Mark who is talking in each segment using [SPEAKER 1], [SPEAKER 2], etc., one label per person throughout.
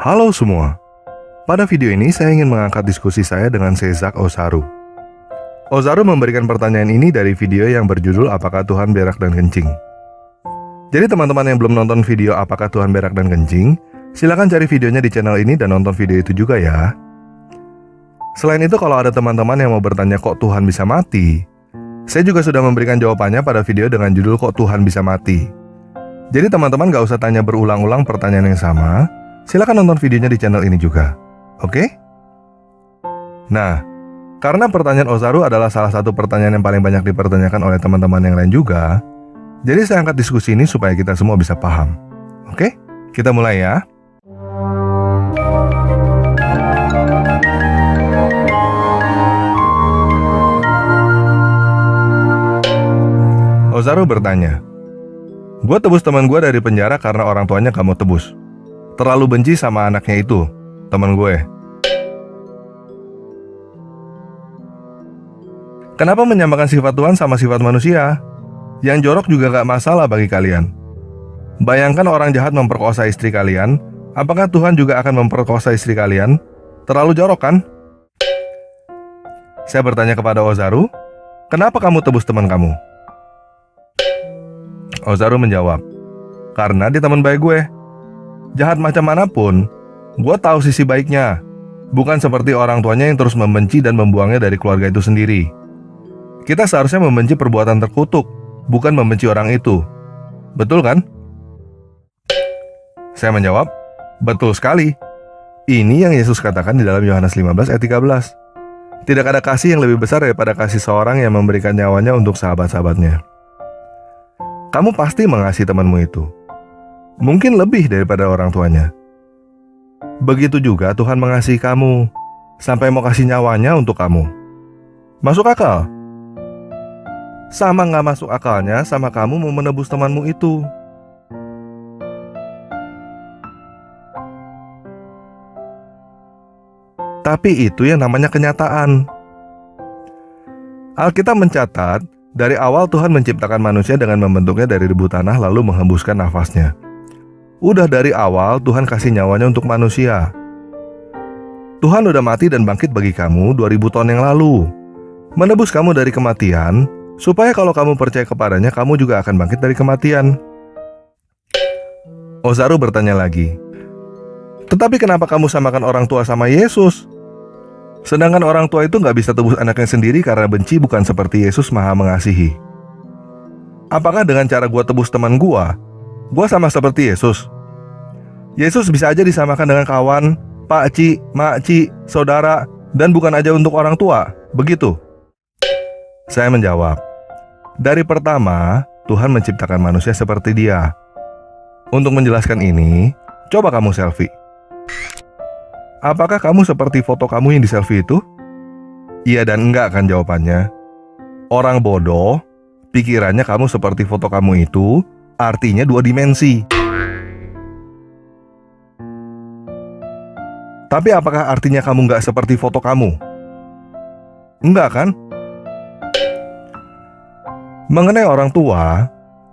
[SPEAKER 1] Halo semua. Pada video ini saya ingin mengangkat diskusi saya dengan Sezak Ozaru. Ozaru memberikan pertanyaan ini dari video yang berjudul Apakah Tuhan Berak dan Kencing? Jadi teman-teman yang belum nonton video Apakah Tuhan Berak dan Kencing, silakan cari videonya di channel ini dan nonton video itu juga ya. Selain itu, kalau ada teman-teman yang mau bertanya kok Tuhan bisa mati, saya juga sudah memberikan jawabannya pada video dengan judul Kok Tuhan Bisa Mati. Jadi teman-teman gak usah tanya berulang-ulang pertanyaan yang sama, silakan nonton videonya di channel ini juga. Oke? Nah, karena pertanyaan Ozaru adalah salah satu pertanyaan yang paling banyak dipertanyakan oleh teman-teman yang lain juga, jadi saya angkat diskusi ini supaya kita semua bisa paham. Oke? Kita mulai ya. Ozaru bertanya, "Gue tebus teman gue dari penjara karena orang tuanya gak mau tebus. Terlalu benci sama anaknya itu, teman gue. Kenapa menyamakan sifat Tuhan sama sifat manusia? Yang jorok juga gak masalah bagi kalian. Bayangkan orang jahat memperkosa istri kalian, apakah Tuhan juga akan memperkosa istri kalian? Terlalu jorok kan?" Saya bertanya kepada Ozaru, "Kenapa kamu tebus teman kamu?" Ozaru menjawab, "Karena dia teman baik gue. Jahat macam manapun, gue tahu sisi baiknya. Bukan seperti orang tuanya yang terus membenci dan membuangnya dari keluarga itu sendiri. Kita seharusnya membenci perbuatan terkutuk, bukan membenci orang itu. Betul kan?" Saya menjawab, "Betul sekali. Ini yang Yesus katakan di dalam Yohanes 15 ayat 13. Tidak ada kasih yang lebih besar daripada kasih seorang yang memberikan nyawanya untuk sahabat-sahabatnya." Kamu pasti mengasihi temanmu itu. Mungkin lebih daripada orang tuanya. Begitu juga Tuhan mengasihi kamu, sampai mau kasih nyawanya untuk kamu. Masuk akal? Sama gak masuk akalnya sama kamu mau menebus temanmu itu. Tapi itu yang namanya kenyataan. Alkitab mencatat, dari awal Tuhan menciptakan manusia dengan membentuknya dari debu tanah lalu menghembuskan nafasnya. Udah dari awal Tuhan kasih nyawanya untuk manusia. Tuhan udah mati dan bangkit bagi kamu 2000 tahun yang lalu, menebus kamu dari kematian, supaya kalau kamu percaya kepadanya kamu juga akan bangkit dari kematian. Ozaru bertanya lagi, "Tetapi kenapa kamu samakan orang tua sama Yesus? Sedangkan orang tua itu gak bisa tebus anaknya sendiri karena benci, bukan seperti Yesus Maha Mengasihi. Apakah dengan cara gua tebus teman gua sama seperti Yesus? Yesus bisa aja disamakan dengan kawan, pakcik, makcik, saudara, dan bukan aja untuk orang tua, begitu?" Saya menjawab, dari pertama Tuhan menciptakan manusia seperti dia. Untuk menjelaskan ini, coba kamu selfie. Apakah kamu seperti foto kamu yang di selfie itu? Iya dan enggak kan jawabannya. Orang bodoh, pikirannya kamu seperti foto kamu itu, artinya 2 dimensi. Tapi apakah artinya kamu enggak seperti foto kamu? Enggak kan? Mengenai orang tua,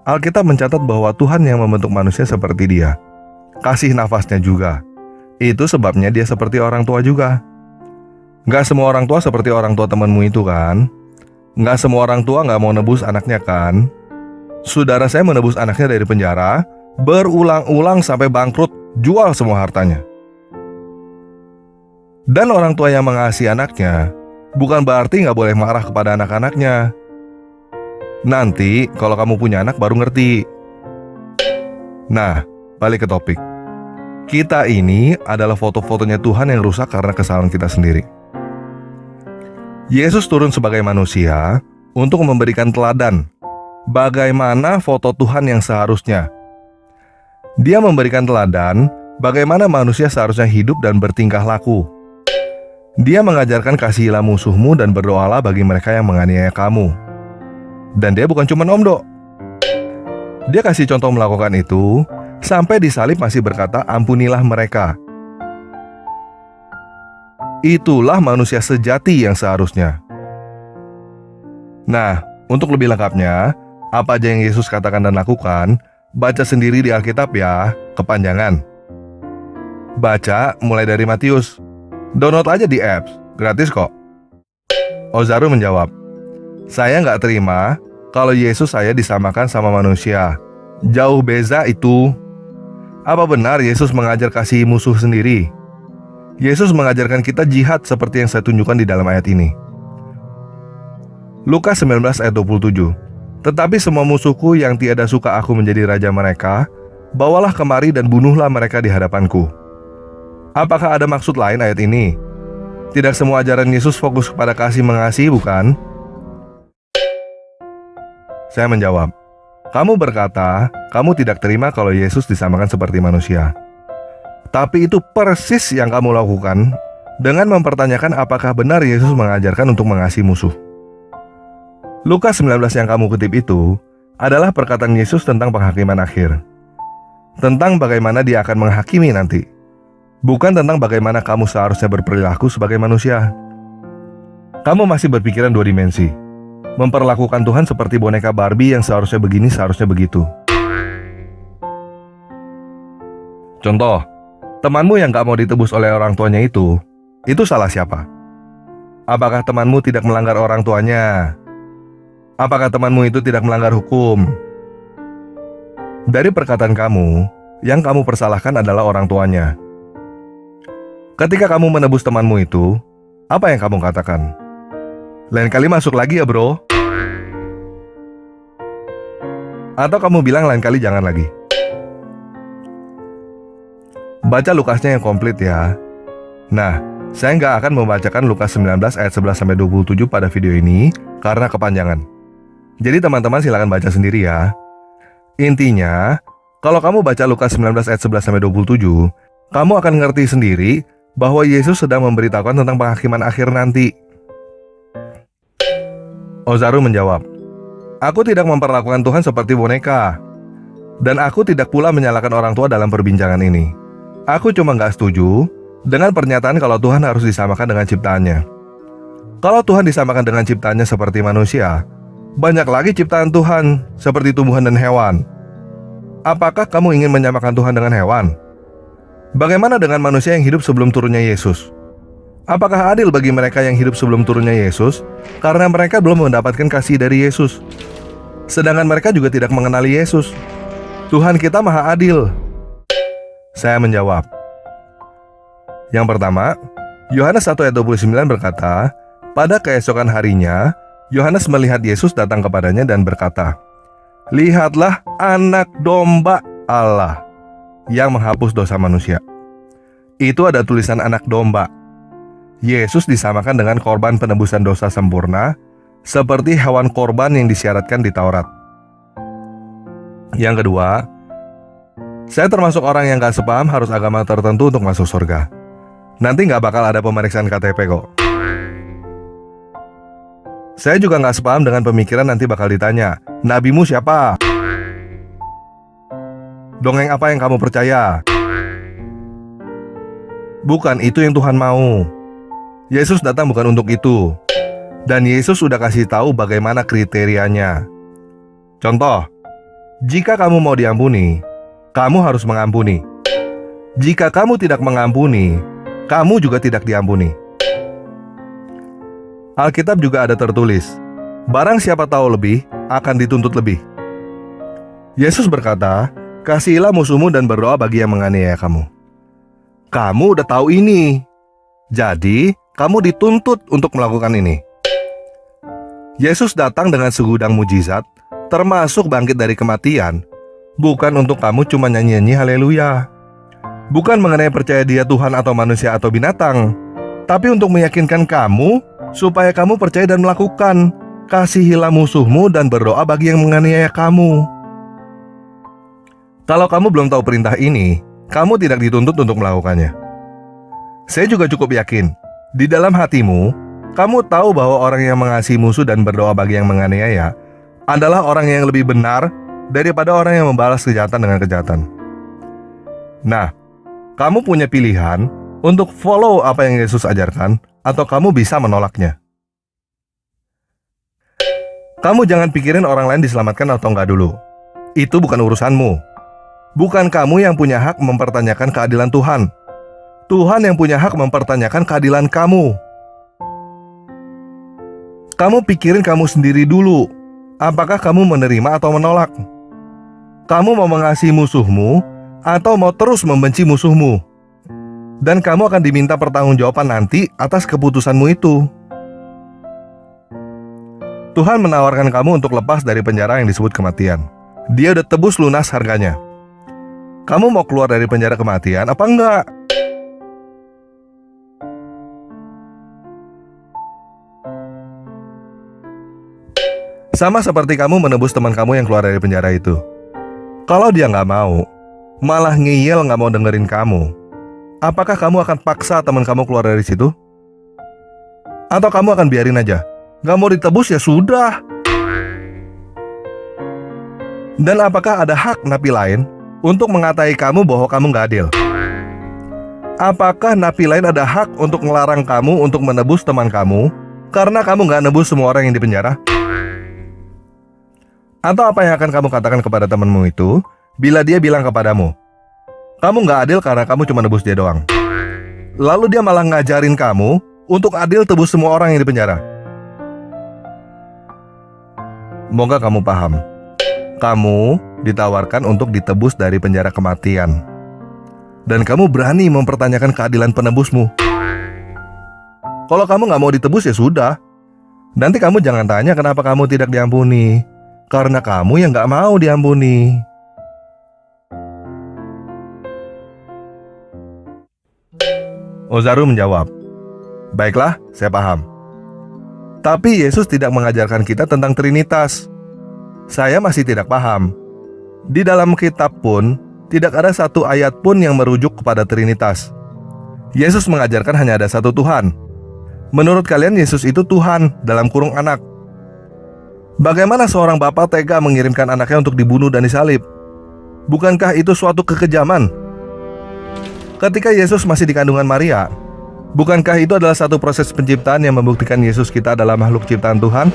[SPEAKER 1] Alkitab mencatat bahwa Tuhan yang membentuk manusia seperti dia. Kasih nafasnya juga. Itu sebabnya dia seperti orang tua juga. Gak semua orang tua seperti orang tua temanmu itu kan? Gak semua orang tua gak mau nebus anaknya kan? Saudara saya menebus anaknya dari penjara, berulang-ulang sampai bangkrut, jual semua hartanya. Dan orang tua yang mengasihi anaknya, bukan berarti gak boleh marah kepada anak-anaknya. Nanti kalau kamu punya anak baru ngerti. Nah, balik ke topik. Kita ini adalah foto-fotonya Tuhan yang rusak karena kesalahan kita sendiri. Yesus turun sebagai manusia untuk memberikan teladan bagaimana foto Tuhan yang seharusnya. Dia memberikan teladan bagaimana manusia seharusnya hidup dan bertingkah laku. Dia mengajarkan kasihilah musuhmu dan berdoalah bagi mereka yang menganiaya kamu. Dan dia bukan cuma omdo. Dia kasih contoh melakukan itu, sampai disalib masih berkata, "Ampunilah mereka." Itulah manusia sejati yang seharusnya. Nah, untuk lebih lengkapnya, apa aja yang Yesus katakan dan lakukan, baca sendiri di Alkitab ya, kepanjangan. Baca mulai dari Matius. Download aja di apps, gratis kok. Ozaru menjawab, saya nggak terima kalau Yesus saya disamakan sama manusia. Jauh beza itu. Apa benar Yesus mengajar kasih musuh sendiri? Yesus mengajarkan kita jihad seperti yang saya tunjukkan di dalam ayat ini. Lukas 19 ayat 27. Tetapi semua musuhku yang tiada suka aku menjadi raja mereka, bawalah kemari dan bunuhlah mereka di hadapanku. Apakah ada maksud lain ayat ini? Tidak semua ajaran Yesus fokus kepada kasih mengasihi, bukan? Saya menjawab, kamu berkata, kamu tidak terima kalau Yesus disamakan seperti manusia. Tapi itu persis yang kamu lakukan dengan mempertanyakan apakah benar Yesus mengajarkan untuk mengasihi musuh. Lukas 19 yang kamu kutip itu adalah perkataan Yesus tentang penghakiman akhir. Tentang bagaimana dia akan menghakimi nanti. Bukan tentang bagaimana kamu seharusnya berperilaku sebagai manusia. Kamu masih berpikiran dua dimensi. Memperlakukan Tuhan seperti boneka Barbie yang seharusnya begini, seharusnya begitu. Contoh, temanmu yang gak mau ditebus oleh orang tuanya itu salah siapa? Apakah temanmu tidak melanggar orang tuanya? Apakah temanmu itu tidak melanggar hukum? Dari perkataan kamu, yang kamu persalahkan adalah orang tuanya. Ketika kamu menebus temanmu itu, apa yang kamu katakan? Lain kali masuk lagi ya bro. Atau kamu bilang lain kali jangan lagi. Baca Lukasnya yang komplit ya. Nah, saya nggak akan membacakan Lukas 19 ayat 11-27 pada video ini karena kepanjangan. Jadi teman-teman silakan baca sendiri ya. Intinya, kalau kamu baca Lukas 19 ayat 11-27, kamu akan ngerti sendiri bahwa Yesus sedang memberitahukan tentang penghakiman akhir nanti. Ozaru menjawab, aku tidak memperlakukan Tuhan seperti boneka. Dan aku tidak pula menyalahkan orang tua dalam perbincangan ini. Aku cuma gak setuju dengan pernyataan kalau Tuhan harus disamakan dengan ciptaannya. Kalau Tuhan disamakan dengan ciptaannya seperti manusia, banyak lagi ciptaan Tuhan seperti tumbuhan dan hewan. Apakah kamu ingin menyamakan Tuhan dengan hewan? Bagaimana dengan manusia yang hidup sebelum turunnya Yesus? Apakah adil bagi mereka yang hidup sebelum turunnya Yesus karena mereka belum mendapatkan kasih dari Yesus? Sedangkan mereka juga tidak mengenali Yesus. Tuhan kita maha adil. Saya menjawab. Yang pertama, Yohanes 1 ayat 29 berkata, pada keesokan harinya, Yohanes melihat Yesus datang kepadanya dan berkata, lihatlah anak domba Allah yang menghapus dosa manusia. Itu ada tulisan anak domba. Yesus disamakan dengan korban penebusan dosa sempurna, seperti hewan korban yang disyaratkan di Taurat. Yang kedua, saya termasuk orang yang gak sepaham harus agama tertentu untuk masuk surga. Nanti gak bakal ada pemeriksaan KTP kok. Saya juga gak sepaham dengan pemikiran nanti bakal ditanya, nabimu siapa? Dongeng apa yang kamu percaya? Bukan itu yang Tuhan mau. Yesus datang bukan untuk itu. Dan Yesus sudah kasih tahu bagaimana kriterianya. Contoh, jika kamu mau diampuni, kamu harus mengampuni. Jika kamu tidak mengampuni, kamu juga tidak diampuni. Alkitab juga ada tertulis, barang siapa tahu lebih, akan dituntut lebih. Yesus berkata, kasihilah musuhmu dan berdoa bagi yang menganiaya kamu. Kamu udah tahu ini, jadi kamu dituntut untuk melakukan ini. Yesus datang dengan segudang mujizat, termasuk bangkit dari kematian, bukan untuk kamu cuma nyanyi-nyanyi haleluya. Bukan mengenai percaya dia Tuhan atau manusia atau binatang, tapi untuk meyakinkan kamu supaya kamu percaya dan melakukan. Kasihilah musuhmu dan berdoa bagi yang menganiaya kamu. Kalau kamu belum tahu perintah ini, kamu tidak dituntut untuk melakukannya. Saya juga cukup yakin, di dalam hatimu, kamu tahu bahwa orang yang mengasihi musuh dan berdoa bagi yang menganiaya adalah orang yang lebih benar daripada orang yang membalas kejahatan dengan kejahatan. Nah, kamu punya pilihan untuk follow apa yang Yesus ajarkan, atau kamu bisa menolaknya. Kamu jangan pikirin orang lain diselamatkan atau enggak dulu. Itu bukan urusanmu. Bukan kamu yang punya hak mempertanyakan keadilan Tuhan. Tuhan yang punya hak mempertanyakan keadilan kamu. Kamu pikirin kamu sendiri dulu. Apakah kamu menerima atau menolak? Kamu mau mengasihi musuhmu atau mau terus membenci musuhmu? Dan kamu akan diminta pertanggungjawaban nanti atas keputusanmu itu. Tuhan menawarkan kamu untuk lepas dari penjara yang disebut kematian. Dia udah tebus lunas harganya. Kamu mau keluar dari penjara kematian apa enggak? Sama seperti kamu menebus teman kamu yang keluar dari penjara itu. Kalau dia nggak mau, malah ngeyel nggak mau dengerin kamu, apakah kamu akan paksa teman kamu keluar dari situ? Atau kamu akan biarin aja? Nggak mau ditebus ya sudah. Dan apakah ada hak napi lain untuk mengatai kamu bahwa kamu nggak adil? Apakah napi lain ada hak untuk melarang kamu untuk menebus teman kamu karena kamu nggak nebus semua orang yang di penjara? Atau apa yang akan kamu katakan kepada temanmu itu bila dia bilang kepadamu, kamu nggak adil karena kamu cuma nebus dia doang? Lalu dia malah ngajarin kamu untuk adil tebus semua orang yang di penjara. Moga kamu paham. Kamu ditawarkan untuk ditebus dari penjara kematian. Dan kamu berani mempertanyakan keadilan penebusmu. Kalau kamu nggak mau ditebus ya sudah. Nanti kamu jangan tanya kenapa kamu tidak diampuni. Karena kamu yang nggak mau diampuni. Ozaru menjawab, baiklah, saya paham. Tapi Yesus tidak mengajarkan kita tentang Trinitas. Saya masih tidak paham. Di dalam kitab pun, tidak ada satu ayat pun yang merujuk kepada Trinitas. Yesus mengajarkan hanya ada satu Tuhan. Menurut kalian Yesus itu Tuhan dalam kurung anak. Bagaimana seorang bapak tega mengirimkan anaknya untuk dibunuh dan disalib? Bukankah itu suatu kekejaman? Ketika Yesus masih di kandungan Maria, bukankah itu adalah satu proses penciptaan yang membuktikan Yesus kita adalah makhluk ciptaan Tuhan?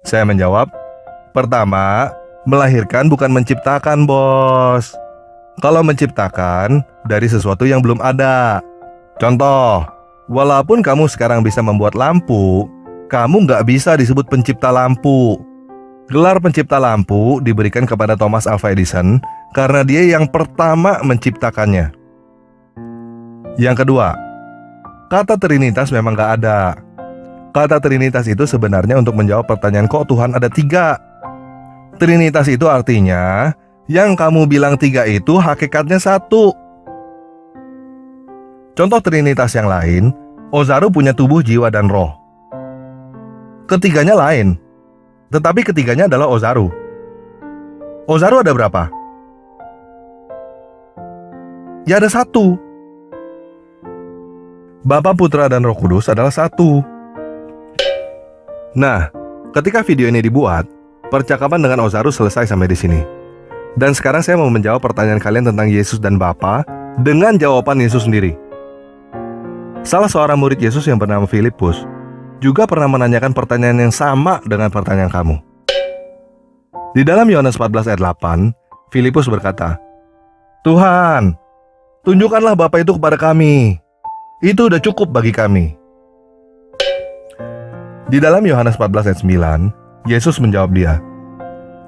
[SPEAKER 1] Saya menjawab, pertama, melahirkan bukan menciptakan, bos. Kalau menciptakan, dari sesuatu yang belum ada. Contoh, walaupun kamu sekarang bisa membuat lampu, kamu nggak bisa disebut pencipta lampu. Gelar pencipta lampu diberikan kepada Thomas Alva Edison karena dia yang pertama menciptakannya. Yang kedua, kata Trinitas memang nggak ada. Kata Trinitas itu sebenarnya untuk menjawab pertanyaan kok Tuhan ada 3. Trinitas itu artinya yang kamu bilang 3 itu hakikatnya 1. Contoh Trinitas yang lain, Ozaru punya tubuh, jiwa, dan roh. Ketiganya lain, tetapi ketiganya adalah Ozaru. Ozaru ada berapa? Ya ada 1. Bapa, Putra, dan Roh Kudus adalah 1. Nah, ketika video ini dibuat, percakapan dengan Ozaru selesai sampai di sini. Dan sekarang saya mau menjawab pertanyaan kalian tentang Yesus dan Bapa dengan jawaban Yesus sendiri. Salah seorang murid Yesus yang bernama Filipus juga pernah menanyakan pertanyaan yang sama dengan pertanyaan kamu. Di dalam Yohanes 14 ayat 8, Filipus berkata, Tuhan, tunjukkanlah Bapa itu kepada kami. Itu udah cukup bagi kami. Di dalam Yohanes 14 ayat 9, Yesus menjawab dia,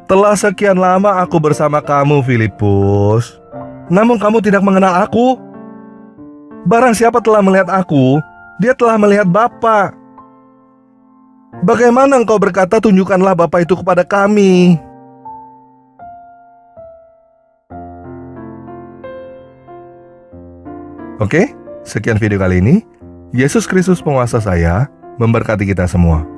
[SPEAKER 1] telah sekian lama aku bersama kamu, Filipus, namun kamu tidak mengenal aku. Barang siapa telah melihat aku, dia telah melihat Bapa. Bagaimana engkau berkata tunjukkanlah Bapa itu kepada kami? Oke, sekian video kali ini. Yesus Kristus penguasa saya memberkati kita semua.